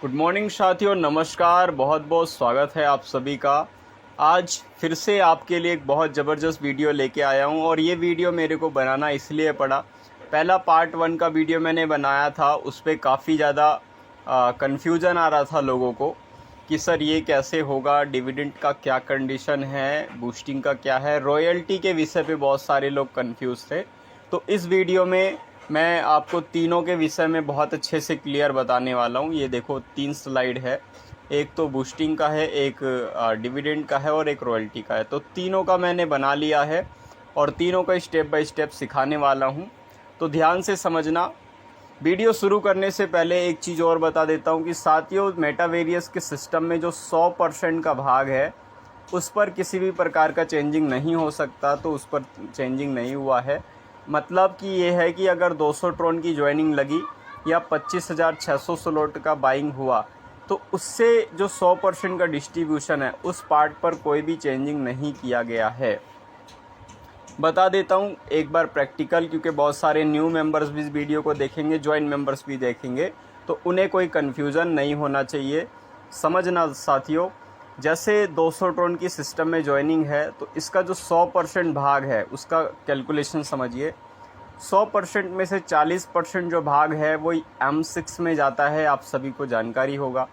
Good morning साथियों, नमस्कार। बहुत बहुत स्वागत है आप सभी का। आज फिर से आपके लिए एक बहुत ज़बरदस्त वीडियो लेके आया हूं और ये वीडियो मेरे को बनाना इसलिए पड़ा। पहला पार्ट 1 का वीडियो मैंने बनाया था, उस पर काफ़ी ज़्यादा कन्फ्यूज़न आ रहा था लोगों को कि सर ये कैसे होगा, डिविडेंड का क्या कंडीशन है, बूस्टिंग का क्या है, रॉयल्टी के विषय पे बहुत सारे लोग कंफ्यूज थे। तो इस वीडियो में मैं आपको तीनों के विषय में बहुत अच्छे से क्लियर बताने वाला हूँ। ये देखो 3 स्लाइड है, एक तो बूस्टिंग का है, एक डिविडेंड का है और एक रॉयल्टी का है। तो तीनों का मैंने बना लिया है और तीनों का स्टेप बाय स्टेप सिखाने वाला हूँ, तो ध्यान से समझना। वीडियो शुरू करने से पहले एक चीज़ और बता देता हूँ कि साथियों, मेटावेरियस के सिस्टम में जो 100% का भाग है उस पर किसी भी प्रकार का चेंजिंग नहीं हो सकता, तो उस पर चेंजिंग नहीं हुआ है। मतलब कि ये है कि अगर 200 ट्रॉन की ज्वाइनिंग लगी या 25,600 स्लॉट का बाइंग हुआ तो उससे जो 100% का डिस्ट्रीब्यूशन है उस पार्ट पर कोई भी चेंजिंग नहीं किया गया है। बता देता हूँ एक बार प्रैक्टिकल, क्योंकि बहुत सारे न्यू मेंबर्स भी इस वीडियो को देखेंगे, ज्वाइन मेंबर्स भी देखेंगे, तो उन्हें कोई कन्फ्यूज़न नहीं होना चाहिए। समझना साथियों, जैसे 200 ट्रॉन की सिस्टम में ज्वाइनिंग है तो इसका जो 100% भाग है उसका कैलकुलेशन समझिए। 100% में से 40% जो भाग है वो M6 में जाता है, आप सभी को जानकारी होगा।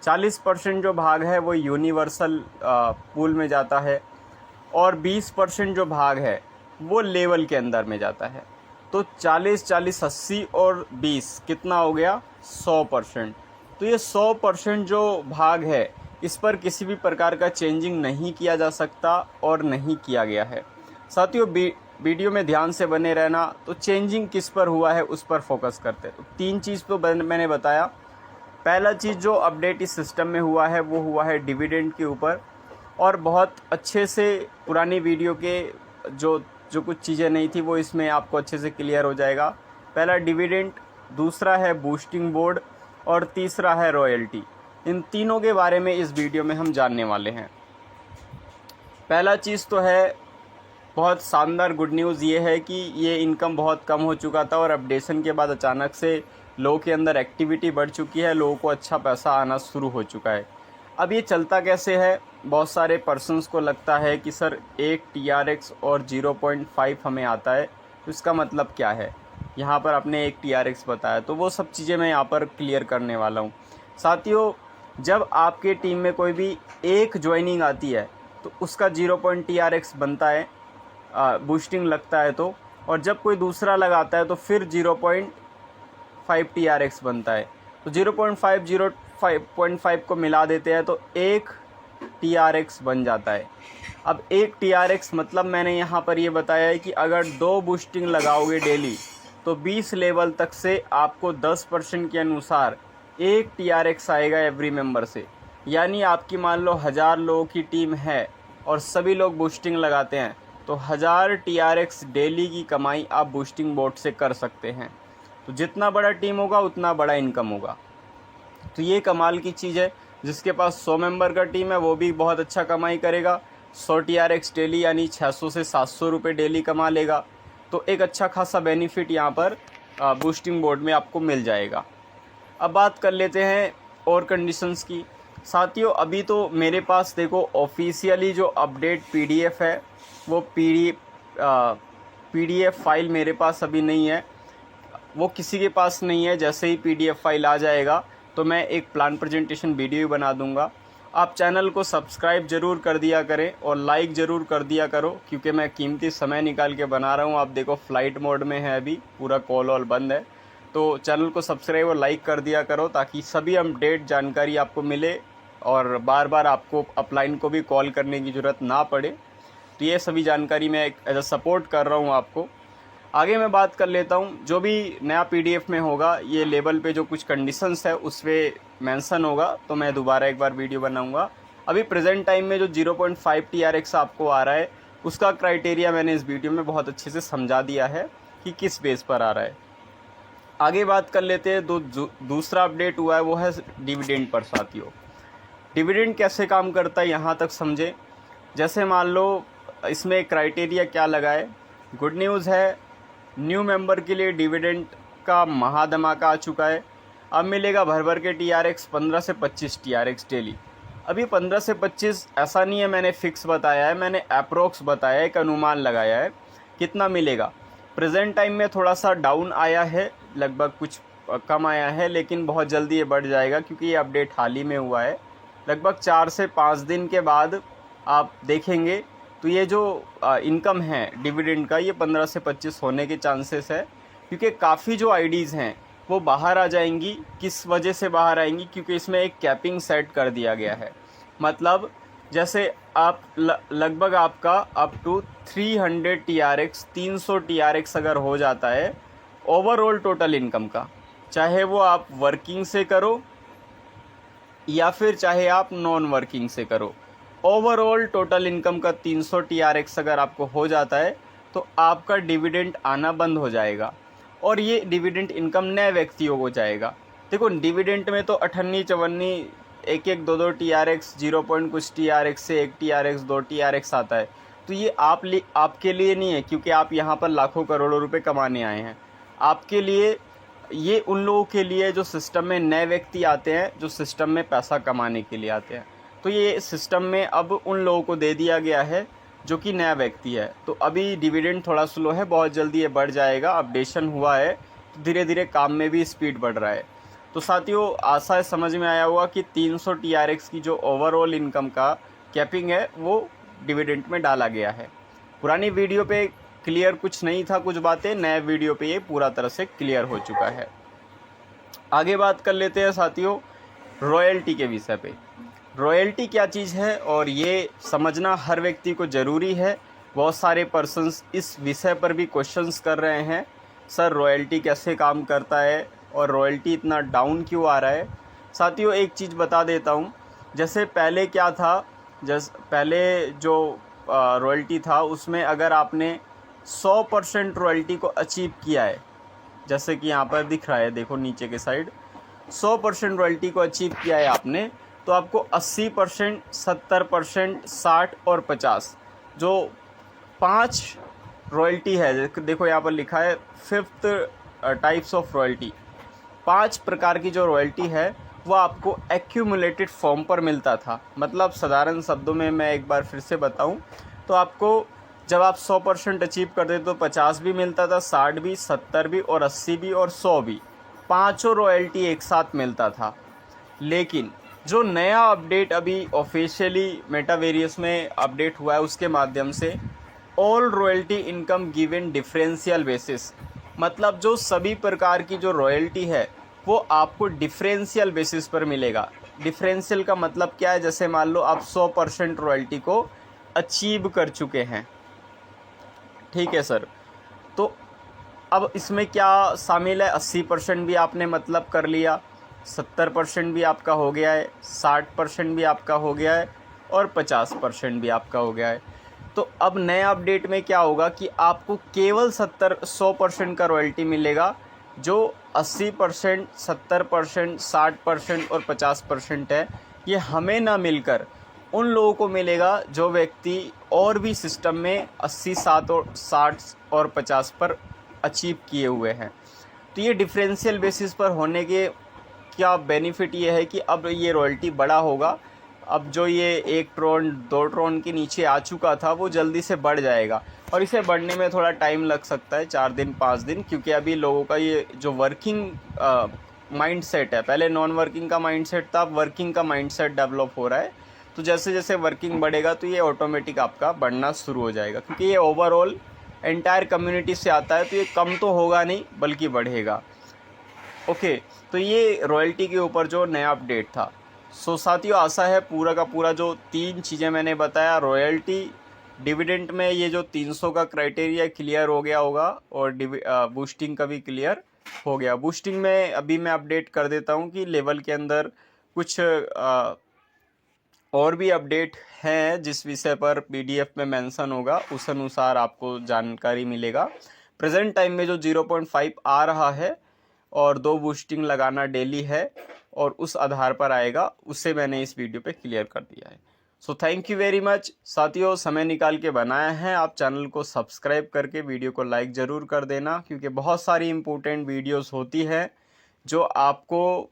40% जो भाग है वो यूनिवर्सल पूल में जाता है और 20% जो भाग है वो लेवल के अंदर में जाता है। तो 40, 40, 80 और 20 कितना हो गया? 100%। तो ये 100% जो भाग है इस पर किसी भी प्रकार का चेंजिंग नहीं किया जा सकता और नहीं किया गया है। साथियों, वीडियो में ध्यान से बने रहना। तो चेंजिंग किस पर हुआ है उस पर फोकस करते हैं। तो 3 चीज़ तो मैंने बताया। पहला चीज़ जो अपडेट इस सिस्टम में हुआ है वो हुआ है डिविडेंड के ऊपर, और बहुत अच्छे से पुरानी वीडियो के जो जो कुछ चीज़ें नहीं थी वो इसमें आपको अच्छे से क्लियर हो जाएगा। पहला डिविडेंड, दूसरा है बूस्टिंग बोर्ड और तीसरा है रॉयल्टी। इन तीनों के बारे में इस वीडियो में हम जानने वाले हैं। पहला चीज़ तो है, बहुत शानदार गुड न्यूज़ ये है कि ये इनकम बहुत कम हो चुका था और अपडेशन के बाद अचानक से लोगों के अंदर एक्टिविटी बढ़ चुकी है, लोगों को अच्छा पैसा आना शुरू हो चुका है। अब ये चलता कैसे है? बहुत सारे पर्सन्स को लगता है कि सर एक TRX और 0.5 हमें आता है, तो इसका मतलब क्या है? यहाँ पर आपने एक TRX बताया, तो वो सब चीज़ें मैं यहाँ पर क्लियर करने वाला हूँ। साथियों, जब आपके टीम में कोई भी एक ज्वाइनिंग आती है तो उसका 0.TRX बनता है, बूस्टिंग लगता है तो, और जब कोई दूसरा लगाता है तो फिर 0.5 TRX बनता है। तो 0.5 0.5 को मिला देते हैं तो एक TRX बन जाता है। अब एक TRX मतलब मैंने यहाँ पर ये बताया है कि अगर 2 बूस्टिंग लगाओगे डेली तो 20 लेवल तक से आपको 10% के अनुसार एक TRX आएगा एवरी मेंबर से। यानी आपकी मान लो 1000 लोगों की टीम है और सभी लोग बूस्टिंग लगाते हैं तो 1000 TRX डेली की कमाई आप बूस्टिंग बोर्ड से कर सकते हैं। तो जितना बड़ा टीम होगा उतना बड़ा इनकम होगा। तो ये कमाल की चीज़ है। जिसके पास 100 मेंबर का टीम है वो भी बहुत अच्छा कमाई करेगा। 100 TRX डेली यानी 600 से 700 रुपये डेली कमा लेगा। तो एक अच्छा खासा बेनिफिट यहाँ पर बूस्टिंग बोर्ड में आपको मिल जाएगा। अब बात कर लेते हैं और कंडीशंस की। साथियों, अभी तो मेरे पास देखो ऑफिशियली जो अपडेट PDF है वो PDF फाइल मेरे पास अभी नहीं है, वो किसी के पास नहीं है। जैसे ही PDF फाइल आ जाएगा तो मैं एक प्लान प्रेजेंटेशन वीडियो बना दूंगा। आप चैनल को सब्सक्राइब ज़रूर कर दिया करें और लाइक ज़रूर कर दिया करो, क्योंकि मैं कीमती समय निकाल के बना रहा हूं। आप देखो फ़्लाइट मोड में है, अभी पूरा कॉल वॉल बंद है। तो चैनल को सब्सक्राइब और लाइक कर दिया करो ताकि सभी अपडेट जानकारी आपको मिले और बार बार आपको अपलाइन को भी कॉल करने की ज़रूरत ना पड़े। तो ये सभी जानकारी मैं एज अ सपोर्ट कर रहा हूँ आपको। आगे मैं बात कर लेता हूँ। जो भी नया PDF में होगा ये लेवल पे जो कुछ कंडीशंस है उस पर मेंशन होगा, तो मैं दोबारा एक बार वीडियो बनाऊँगा। अभी प्रेजेंट टाइम में जो 0.5 TRX आपको आ रहा है उसका क्राइटेरिया मैंने इस वीडियो में बहुत अच्छे से समझा दिया है कि किस बेस पर आ रहा है। आगे बात कर लेते हैं। दूसरा अपडेट हुआ है वो है डिविडेंड पर। साथियों, डिविडेंड कैसे काम करता है यहाँ तक समझे। जैसे मान लो इसमें क्राइटेरिया क्या लगा है। गुड न्यूज़ है, न्यू मेंबर के लिए डिविडेंड का महाधमाका आ चुका है। अब मिलेगा भर भर के TRX 15 से 25 TRX डेली। अभी 15 से 25 ऐसा नहीं है मैंने फिक्स बताया है, मैंने अप्रोक्स बताया है, एक अनुमान लगाया है कितना मिलेगा। प्रेजेंट टाइम में थोड़ा सा डाउन आया है, लगभग कुछ कम आया है, लेकिन बहुत जल्दी ये बढ़ जाएगा क्योंकि ये अपडेट हाल ही में हुआ है। लगभग 4 से 5 दिन के बाद आप देखेंगे तो ये जो इनकम है डिविडेंड का, ये 15 से 25 होने के चांसेस है, क्योंकि काफ़ी जो आईडीज़ हैं वो बाहर आ जाएंगी। किस वजह से बाहर आएंगी? क्योंकि इसमें एक कैपिंग सेट कर दिया गया है। मतलब जैसे आप लगभग आपका अप टू 300 TRX 300 TRX अगर हो जाता है ओवरऑल टोटल इनकम का, चाहे वो आप वर्किंग से करो या फिर चाहे आप नॉन वर्किंग से करो, ओवरऑल टोटल इनकम का 300 TRX अगर आपको हो जाता है तो आपका डिविडेंड आना बंद हो जाएगा और ये डिविडेंड इनकम नए व्यक्तियों को जाएगा। देखो डिविडेंड में तो अठन्नी चवन्नी एक एक दो दो TRX 0 पॉइंट कुछ TRX से 1 TRX 2 TRX आता है। तो ये आपके लिए नहीं है, क्योंकि आप यहाँ पर लाखों करोड़ों रुपए कमाने आए हैं। आपके लिए, ये उन लोगों के लिए जो सिस्टम में नए व्यक्ति आते हैं, जो सिस्टम में पैसा कमाने के लिए आते हैं। तो ये सिस्टम में अब उन लोगों को दे दिया गया है जो कि नया व्यक्ति है। तो अभी डिविडेंड थोड़ा स्लो है, बहुत जल्दी ये बढ़ जाएगा। अपडेशन हुआ है तो धीरे धीरे काम में भी स्पीड बढ़ रहा है। तो साथियों, आशा समझ में आया हुआ कि 300 TRX की जो ओवरऑल इनकम का कैपिंग है वो डिविडेंड में डाला गया है। पुरानी वीडियो पे क्लियर कुछ नहीं था, कुछ बातें, नए वीडियो पे ये पूरा तरह से क्लियर हो चुका है। आगे बात कर लेते हैं साथियों रॉयल्टी के विषय पे। रॉयल्टी क्या चीज़ है और ये समझना हर व्यक्ति को ज़रूरी है। बहुत सारे पर्सन्स इस विषय पर भी क्वेश्चंस कर रहे हैं, सर रॉयल्टी कैसे काम करता है और रॉयल्टी इतना डाउन क्यों आ रहा है। साथियों एक चीज़ बता देता हूँ, जैसे पहले क्या था, पहले जो रॉयल्टी था उसमें अगर आपने 100% रॉयल्टी को अचीव किया है, जैसे कि यहाँ पर दिख रहा है, देखो नीचे के साइड 100% रॉयल्टी को अचीव किया है आपने, तो आपको 80%, 70%, 60 और 50 जो 5 रॉयल्टी है, देखो यहाँ पर लिखा है 5th टाइप्स ऑफ रॉयल्टी, 5 प्रकार की जो रॉयल्टी है वो आपको एक्यूमुलेटेड फॉर्म पर मिलता था। मतलब साधारण शब्दों में मैं एक बार फिर से बताऊं तो आपको जब आप 100% अचीव कर देते तो 50 भी मिलता था, 60 भी, 70 भी और 80 भी और 100 भी, पाँचों रॉयल्टी एक साथ मिलता था। लेकिन जो नया अपडेट अभी ऑफिशियली मेटावेरियस में अपडेट हुआ है उसके माध्यम से all royalty income given differential basis, मतलब जो सभी प्रकार की जो रॉयल्टी है वो आपको डिफरेंशियल बेसिस पर मिलेगा। डिफरेंशियल का मतलब क्या है, जैसे मान लो आप 100% रॉयल्टी को अचीव कर चुके हैं, ठीक है सर, तो अब इसमें क्या शामिल है, 80% भी आपने मतलब कर लिया, 70% भी आपका हो गया है, 60% भी आपका हो गया है और 50% भी आपका हो गया है। तो अब नए अपडेट में क्या होगा कि आपको केवल 100% का रॉयल्टी मिलेगा, जो 80%, 70%, 60% और 50% है ये हमें ना मिलकर उन लोगों को मिलेगा जो व्यक्ति और भी सिस्टम में 80, 60 और 50 पर अचीव किए हुए हैं। तो ये डिफरेंशियल बेसिस पर होने के क्या बेनिफिट ये है कि अब ये रॉयल्टी बड़ा होगा। अब जो ये 1 ट्रोन 2 ट्रोन के नीचे आ चुका था वो जल्दी से बढ़ जाएगा और इसे बढ़ने में थोड़ा टाइम लग सकता है, 4 दिन 5 दिन, क्योंकि अभी लोगों का ये जो वर्किंग माइंड सेट है, पहले नॉन वर्किंग का माइंड सेट था, अब वर्किंग का माइंड सेट डेवलप हो रहा है। तो जैसे जैसे वर्किंग बढ़ेगा तो ये ऑटोमेटिक आपका बढ़ना शुरू हो जाएगा, क्योंकि ये ओवरऑल एंटायर कम्युनिटी से आता है, तो ये कम तो होगा नहीं बल्कि बढ़ेगा। ओके, तो ये रॉयल्टी के ऊपर जो नया अपडेट था। सो साथियों, आशा है पूरा का पूरा जो 3 चीज़ें मैंने बताया, रॉयल्टी, डिविडेंड में ये जो 300 का क्राइटेरिया क्लियर हो गया होगा और बूस्टिंग का भी क्लियर हो गया। बूस्टिंग में अभी मैं अपडेट कर देता हूँ कि लेवल के अंदर कुछ और भी अपडेट हैं जिस विषय पर PDF में मेंशन होगा, उस अनुसार आपको जानकारी मिलेगा। प्रेजेंट टाइम में जो 0.5 आ रहा है और 2 बूस्टिंग लगाना डेली है और उस आधार पर आएगा, उससे मैंने इस वीडियो पे क्लियर कर दिया है। So thank you very much साथियों, समय निकाल के बनाया है। आप चैनल को सब्सक्राइब करके वीडियो को लाइक ज़रूर कर देना, क्योंकि बहुत सारी इंपॉर्टेंट वीडियोस होती है जो आपको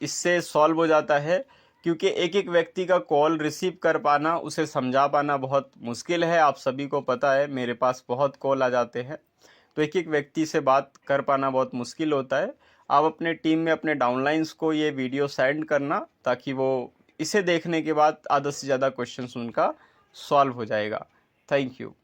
इससे सॉल्व हो जाता है, क्योंकि एक एक व्यक्ति का कॉल रिसीव कर पाना, उसे समझा पाना बहुत मुश्किल है। आप सभी को पता है, मेरे पास बहुत कॉल आ जाते हैं, तो एक एक व्यक्ति से बात कर पाना बहुत मुश्किल होता है। आप अपने टीम में अपने डाउनलाइंस को ये वीडियो सेंड करना, ताकि वो इसे देखने के बाद आधा से ज़्यादा क्वेश्चंस उनका सॉल्व हो जाएगा। Thank you.